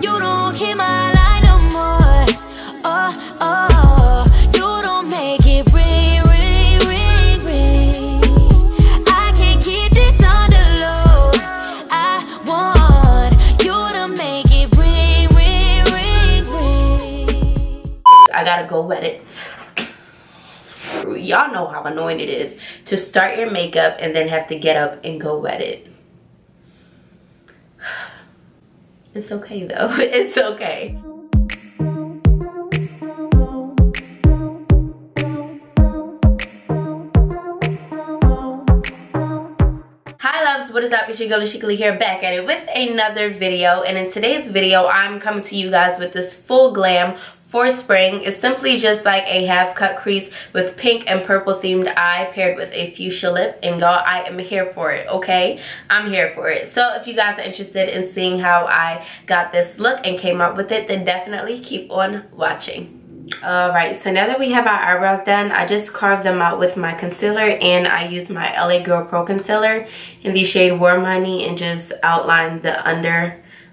You don't hear my line no more. Oh, oh, you don't make it ring, ring, ring, ring. I can't keep this on the low. I want you to make it ring, ring, ring, ring. I gotta go wet it. Y'all know how annoying it is to start your makeup and then have to get up and go wet it. It's okay though. It's okay. Hi loves, what is up? It's your girl AshecaLee here, back at it with another video. And in today's video, I'm coming to you guys with this full glam for spring. It's simply just like a half cut crease with pink and purple themed eye paired with a fuchsia lip, and y'all, I am here for it, okay? I'm here for it. So if you guys are interested in seeing how I got this look and came up with it, then definitely keep on watching. Alright, so now that we have our eyebrows done, I just carved them out with my concealer, and I used my L.A Girl Pro Concealer in the shade Warm Honey and just outlined the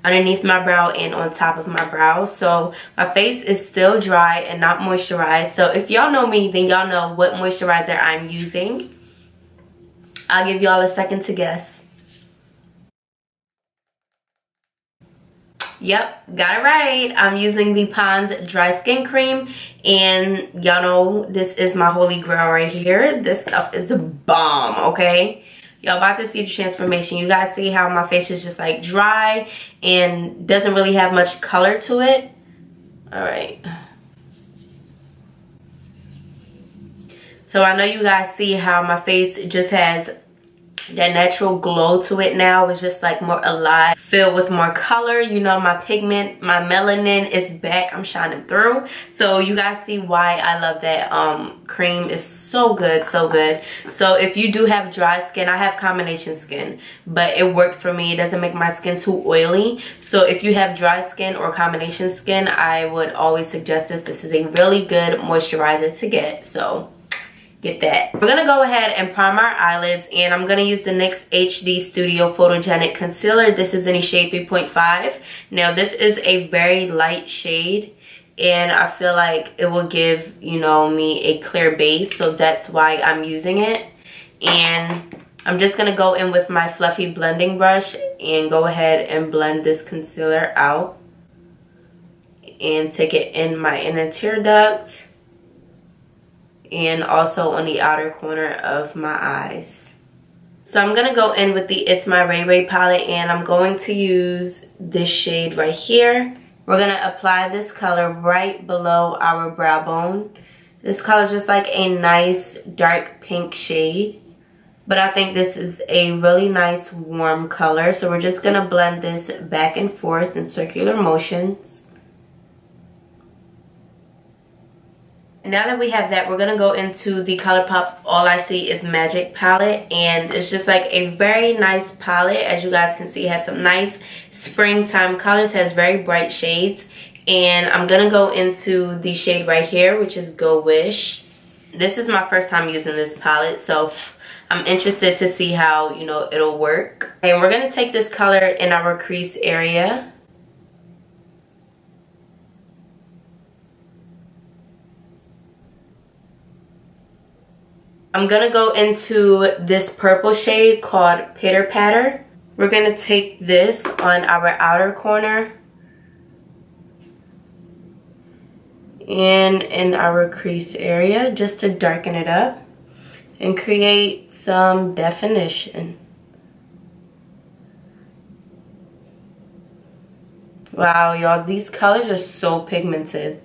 underneath my brow and on top of my brow. So my face is still dry and not moisturized. So if y'all know me, then y'all know what moisturizer I'm using. I'll give y'all a second to guess. Yep, got it right. I'm using the Pond's Dry Skin Cream, and y'all know this is my holy grail right here. This stuff is a bomb, okay? Y'all about to see the transformation. You guys see how my face is just like dry and doesn't really have much color to it. Alright. So I know you guys see how my face just has that natural glow to it now. It's just like more alive, filled with more color. You know, my pigment, my melanin is back. I'm shining through. So you guys see why I love that cream. Is so good, so good. So if you do have dry skin, I have combination skin, but it works for me. It doesn't make my skin too oily. So if you have dry skin or combination skin, I would always suggest this. This is a really good moisturizer to get. So get that. We're gonna go ahead and prime our eyelids, and I'm gonna use the NYX HD Studio Photogenic Concealer. This is in the shade 3.5. Now this is a very light shade, and I feel like it will give, you know, me a clear base, so that's why I'm using it. And I'm just gonna go in with my fluffy blending brush and go ahead and blend this concealer out and take it in my inner tear duct and also on the outer corner of my eyes. So I'm gonna go in with the Itsmyrayeraye palette, and I'm going to use this shade right here. We're gonna apply this color right below our brow bone. This color is just like a nice dark pink shade, but I think this is a really nice warm color. So we're just gonna blend this back and forth in circular motions. Now that we have that, we're gonna go into the Colourpop All I See Is Magic palette, and it's just like a very nice palette. As you guys can see, it has some nice springtime colors, has very bright shades, and I'm gonna go into the shade right here, which is Go Wish. This is my first time using this palette, so I'm interested to see how, you know, it'll work. And we're gonna take this color in our crease area. I'm gonna go into this purple shade called Pitter Patter. We're gonna take this on our outer corner and in our crease area just to darken it up and create some definition. Wow, y'all, these colors are so pigmented.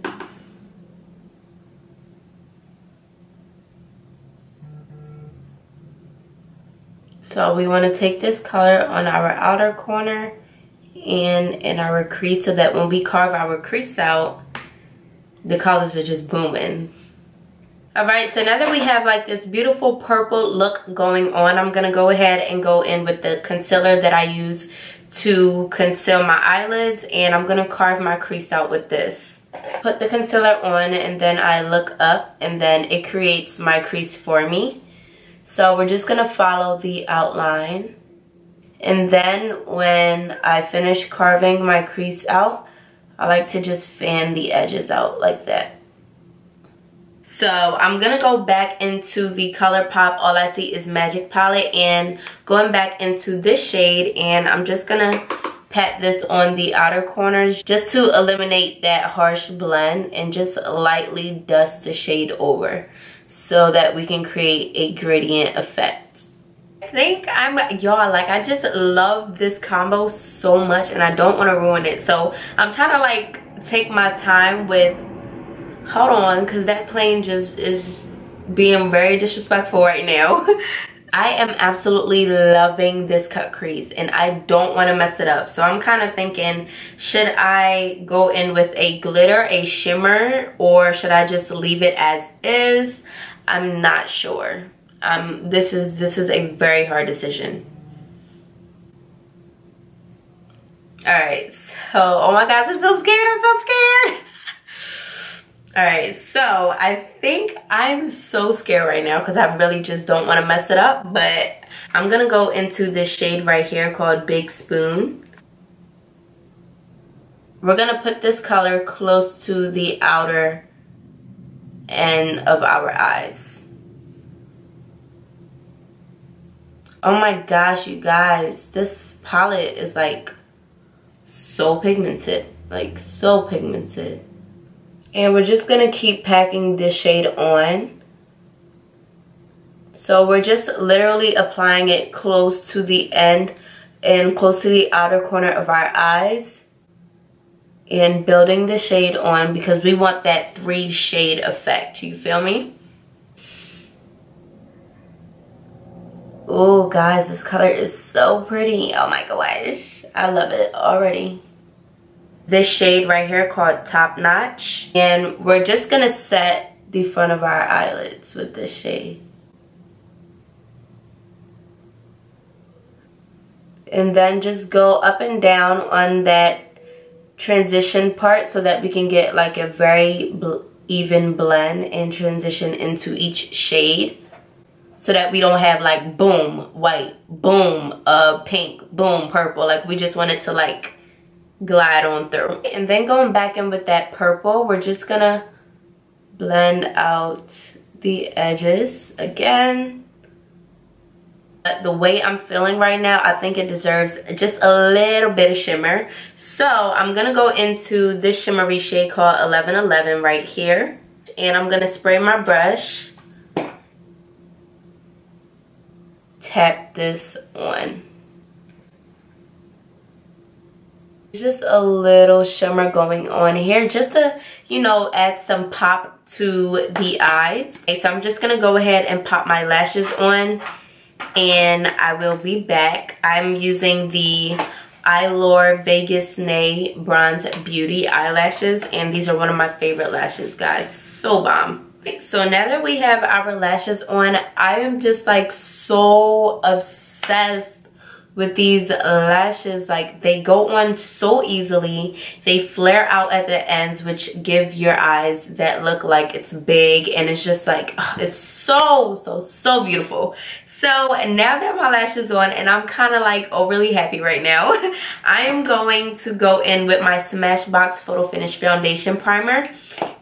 So we want to take this color on our outer corner and in our crease, so that when we carve our crease out, the colors are just booming. Alright, so now that we have like this beautiful purple look going on, I'm going to go ahead and go in with the concealer that I use to conceal my eyelids, and I'm going to carve my crease out with this. put the concealer on and then I look up and then it creates my crease for me. So we're just gonna follow the outline. And then when I finish carving my crease out, I like to just fan the edges out like that. So I'm gonna go back into the Colourpop All I See Is Magic palette and going back into this shade, and I'm just gonna pat this on the outer corners just to eliminate that harsh blend and just lightly dust the shade over so that we can create a gradient effect. I think y'all, like, I just love this combo so much and I don't want to ruin it. So I'm trying to like take my time with, hold on, because that plane just is being very disrespectful right now. I am absolutely loving this cut crease and I don't want to mess it up. So I'm kind of thinking, should I go in with a glitter, a shimmer, or should I just leave it as is? I'm not sure. This is a very hard decision. Alright, so, oh my gosh, I'm so scared, I'm so scared. Alright, so I think I'm so scared right now because I really just don't want to mess it up, but I'm going to go into this shade right here called Big Spoon. We're going to put this color close to the outer end of our eyes. Oh my gosh, you guys, this palette is like so pigmented, like so pigmented. And we're just gonna keep packing this shade on. So we're just literally applying it close to the end and close to the outer corner of our eyes and building the shade on because we want that 3-shade effect, you feel me? Oh guys, this color is so pretty. Oh my gosh, I love it already. This shade right here called Top Notch, and we're just gonna set the front of our eyelids with this shade. And then just go up and down on that transition part so that we can get like a very even blend and transition into each shade so that we don't have like boom white, boom pink, boom purple. Like we just want it to like glide on through. And then going back in with that purple, we're just gonna blend out the edges again. But the way I'm feeling right now, I think it deserves just a little bit of shimmer. So I'm gonna go into this shimmery shade called 1111 right here, and I'm gonna spray my brush, tap this on. Just a little shimmer going on here just to, you know, add some pop to the eyes. Okay, so I'm just gonna go ahead and pop my lashes on and I will be back. I'm using the Eylure Vegas Nay Bronze Beauty eyelashes, and these are one of my favorite lashes, guys. So bomb. Okay, so now that we have our lashes on, I am just like so obsessed with these lashes. Like, they go on so easily. They flare out at the ends, which give your eyes that look like it's big, and it's just like, oh, it's so beautiful. So now that my lashes on, and I'm kind of like overly happy right now, I am going to go in with my Smashbox Photo Finish Foundation Primer,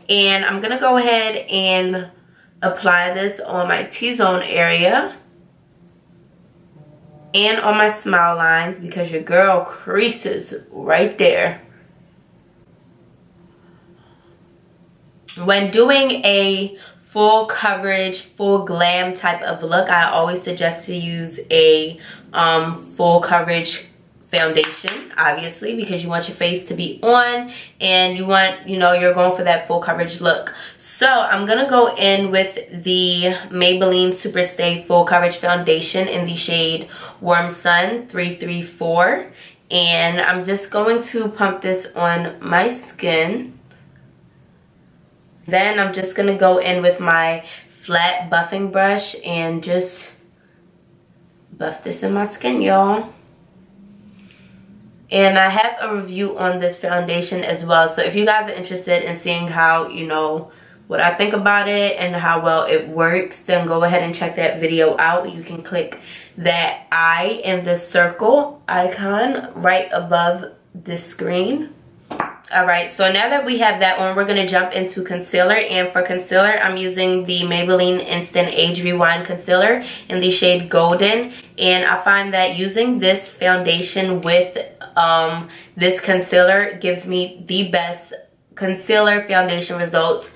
and I'm gonna go ahead and apply this on my T-zone area and on my smile lines because your girl creases right there. When doing a full coverage, full glam type of look, I always suggest to use a full coverage foundation, obviously, because you want your face to be on and you want, you know, you're going for that full coverage look. So I'm gonna go in with the Maybelline Superstay Full Coverage Foundation in the shade Warm Sun 334, and I'm just going to pump this on my skin. Then I'm just gonna go in with my flat buffing brush and just buff this in my skin, y'all. And I have a review on this foundation as well. So if you guys are interested in seeing how, you know, what I think about it and how well it works, then go ahead and check that video out. You can click that eye and the circle icon right above this screen. Alright, so now that we have that on, we're going to jump into concealer. And for concealer, I'm using the Maybelline Instant Age Rewind Concealer in the shade Golden. And I find that using this foundation with this concealer gives me the best concealer foundation results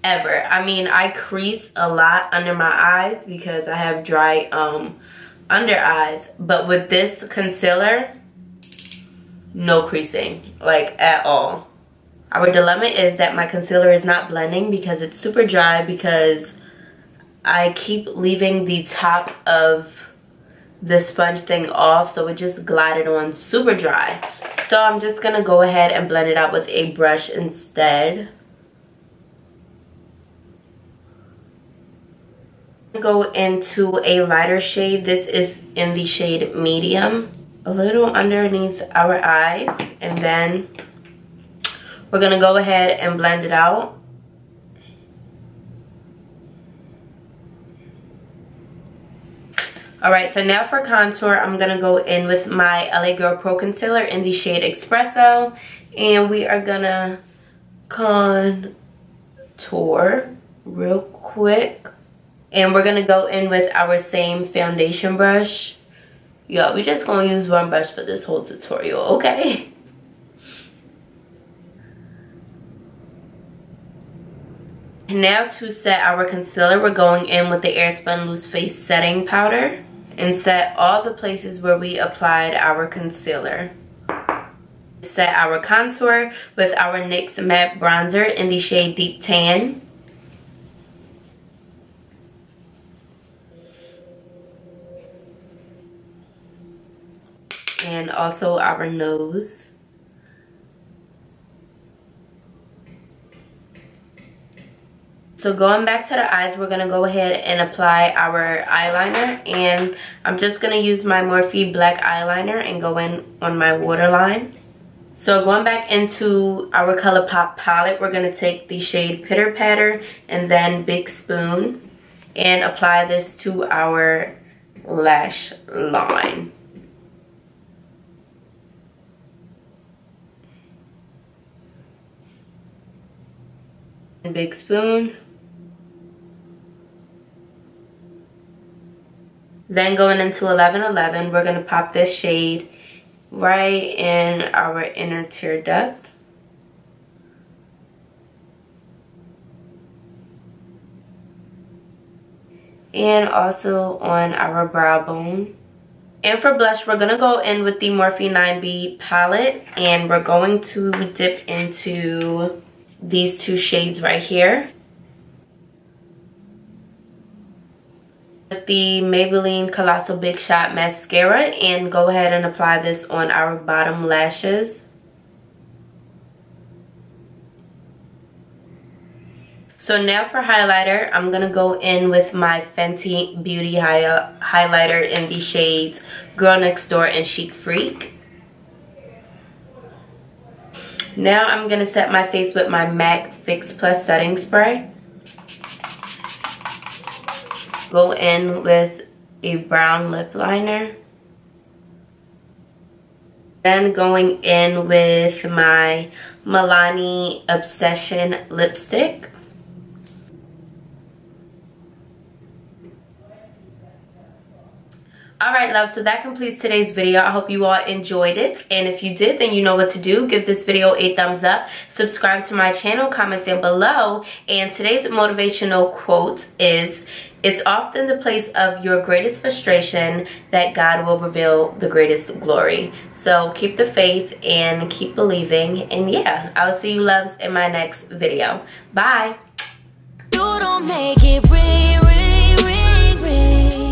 ever. I mean, I crease a lot under my eyes because I have dry under eyes. But with this concealer, no creasing, like at all. Our dilemma is that my concealer is not blending because it's super dry, because I keep leaving the top of the sponge thing off, so it just glided on super dry. So I'm just gonna go ahead and blend it out with a brush instead. Go into a lighter shade. This is in the shade Medium, a little underneath our eyes, and then we're gonna go ahead and blend it out. Alright, so now for contour, I'm gonna go in with my LA Girl Pro Concealer in the shade Expresso, and we are gonna contour real quick. And we're gonna go in with our same foundation brush. Yo, we just gonna use one brush for this whole tutorial, okay? Now to set our concealer, we're going in with the Airspun Loose Face Setting Powder and set all the places where we applied our concealer. Set our contour with our NYX Matte Bronzer in the shade Deep Tan. And also our nose. So going back to the eyes, we're going to go ahead and apply our eyeliner. And I'm just going to use my Morphe black eyeliner and go in on my waterline. So going back into our Colourpop palette, we're going to take the shade Pitter Patter and then Big Spoon and apply this to our lash line. Big Spoon. Then going into 1111, we're going to pop this shade right in our inner tear duct. And also on our brow bone. And for blush, we're going to go in with the Morphe 9B palette. And we're going to dip into these two shades right here. With the Maybelline Colossal Big Shot Mascara, and go ahead and apply this on our bottom lashes. So now for highlighter, I'm going to go in with my Fenty Beauty highlighter in the shades Girl Next Door and Chic Freak. Now I'm going to set my face with my MAC Fix Plus Setting Spray. Go in with a brown lip liner. Then going in with my Milani Obsession lipstick. Alright love, so that completes today's video. I hope you all enjoyed it. And if you did, then you know what to do. Give this video a thumbs up. Subscribe to my channel. Comment down below. And today's motivational quote is, "It's often the place of your greatest frustration that God will reveal the greatest glory." So keep the faith and keep believing. And yeah, I'll see you loves in my next video. Bye. You don't make it ring, ring, ring, ring.